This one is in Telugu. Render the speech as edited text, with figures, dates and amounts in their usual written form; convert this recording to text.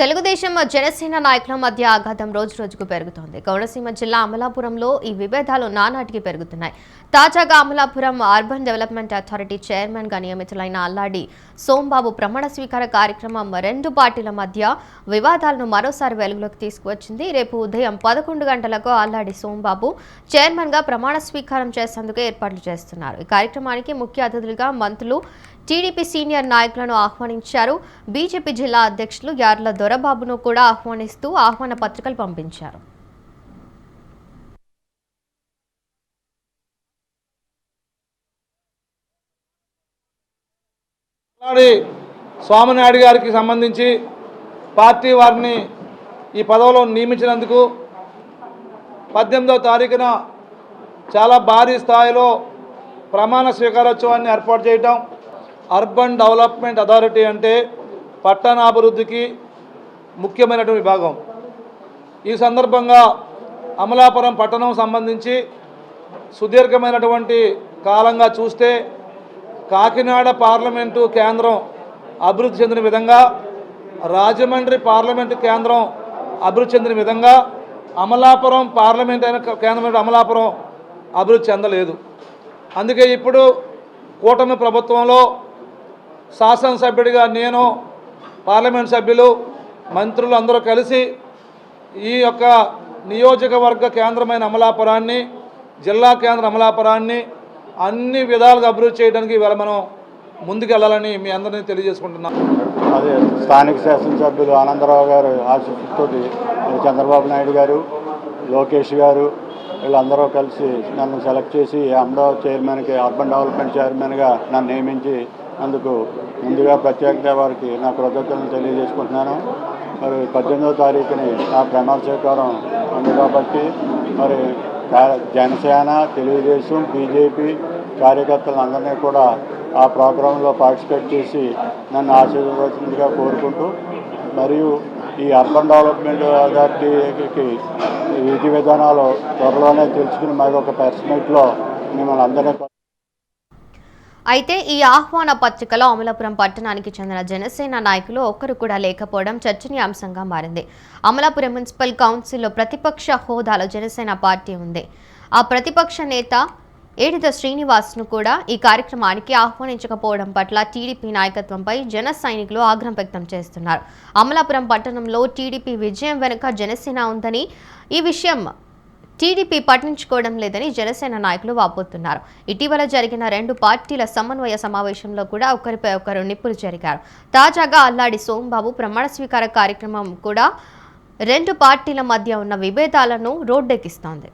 తెలుగుదేశం జనసేన నాయకుల మధ్య ఆఘాతం రోజుకు పెరుగుతోంది. కోనసీమ జిల్లా అమలాపురంలో ఈ విభేదాలు నానాటికి పెరుగుతున్నాయి. తాజాగా Amalapuram urban development authority chairman గా నియమితులైన అల్లాడి సోంబాబు ప్రమాణ స్వీకార కార్యక్రమం రెండు పార్టీల మధ్య వివాదాలను మరోసారి వెలుగులోకి తీసుకువచ్చింది. రేపు ఉదయం 11 గంటలకు అల్లాడి సోంబాబు చైర్మన్ గా ప్రమాణ స్వీకారం చేసేందుకు ఏర్పాట్లు చేస్తున్నారు. ఈ కార్యక్రమానికి ముఖ్య అతిథులుగా మంత్రులు, టీడీపీ సీనియర్ నాయకులను ఆహ్వానించారు. బీజేపీ జిల్లా అధ్యక్షులు యార్ల దొరబాబును కూడా ఆహ్వానిస్తూ ఆహ్వాన పత్రికలు పంపించారు. స్వామినాయుడు గారికి సంబంధించి పార్టీ వారిని ఈ పదవిలో నియమించినందుకు 18వ తారీఖున చాలా భారీ స్థాయిలో ప్రమాణ స్వీకారోత్సవాన్ని ఏర్పాటు చేయటం. అర్బన్ డెవలప్మెంట్ అథారిటీ అంటే పట్టణాభివృద్ధికి ముఖ్యమైనటువంటి విభాగం. ఈ సందర్భంగా అమలాపురం పట్టణం సంబంధించి సుదీర్ఘమైనటువంటి కాలంగా చూస్తే కాకినాడ పార్లమెంటు కేంద్రం అభివృద్ధి చెందిన విధంగా, రాజమండ్రి పార్లమెంటు కేంద్రం అభివృద్ధి చెందిన విధంగా అమలాపురం పార్లమెంట్ అయిన కేంద్రం అమలాపురం అభివృద్ధి చెందలేదు. అందుకే ఇప్పుడు కూటమి ప్రభుత్వంలో శాసనసభ్యుడిగా నేను, పార్లమెంట్ సభ్యులు, మంత్రులు అందరూ కలిసి ఈ యొక్క నియోజకవర్గ కేంద్రమైన అమలాపురాన్ని, జిల్లా కేంద్ర అమలాపురాన్ని అన్ని విధాలుగా అభివృద్ధి చేయడానికి ఇవాళ మనం ముందుకు వెళ్ళాలని మీ అందరినీ తెలియజేసుకుంటున్నాం. అదే స్థానిక శాసనసభ్యులు ఆనందరావు గారు ఆశీస్సుతోటి చంద్రబాబు నాయుడు గారు, లోకేష్ గారు వీళ్ళందరూ కలిసి నన్ను సెలెక్ట్ చేసి అమరావతి చైర్మన్కి, అర్బన్ డెవలప్మెంట్ చైర్మన్గా నన్ను నియమించి అందుకు ముందుగా ప్రత్యేకంగా వారికి నా కృతజ్ఞతలు తెలియజేసుకుంటున్నాను. మరి 18వ తారీఖుని నా ప్రమాణ స్వీకారం ఉంది కాబట్టి మరి జనసేన, తెలుగుదేశం, బీజేపీ కార్యకర్తలందరినీ కూడా ఆ ప్రోగ్రాంలో పార్టిసిపేట్ చేసి నన్ను ఆశీర్వదించగా కోరుకుంటూ, మరియు ఈ అర్బన్ డెవలప్మెంట్ అథారిటీకి విధి విధానాలు త్వరలోనే తెలుసుకుని మరి ఒక ప్రెస్ మీట్లో మిమ్మల్ని అందరినీ. అయితే ఈ ఆహ్వాన పత్రికలో అమలాపురం పట్టణానికి చెందిన జనసేన నాయకులు ఒక్కరు కూడా లేకపోవడం చర్చనీయాంశంగా మారింది. అమలాపురం మున్సిపల్ కౌన్సిల్లో ప్రతిపక్ష హోదాలో జనసేన పార్టీ ఉంది. ఆ ప్రతిపక్ష నేత ఏడిద శ్రీనివాస్ను కూడా ఈ కార్యక్రమానికి ఆహ్వానించకపోవడం పట్ల టీడీపీ నాయకత్వంపై జన సైనికులు ఆగ్రహం వ్యక్తం చేస్తున్నారు. అమలాపురం పట్టణంలో టీడీపీ విజయం వెనుక జనసేన ఉందని, ఈ విషయం టీడీపీ పట్టించుకోవడం లేదని జనసేన నాయకులు వాపోతున్నారు. ఇటీవల జరిగిన రెండు పార్టీల సమన్వయ సమావేశంలో కూడా ఒకరిపై ఒకరు నిప్పులు జరిగారు. తాజాగా అల్లాడి సోంబాబు ప్రమాణ స్వీకార కార్యక్రమం కూడా రెండు పార్టీల మధ్య ఉన్న విభేదాలను రోడ్డెక్కిస్తోంది.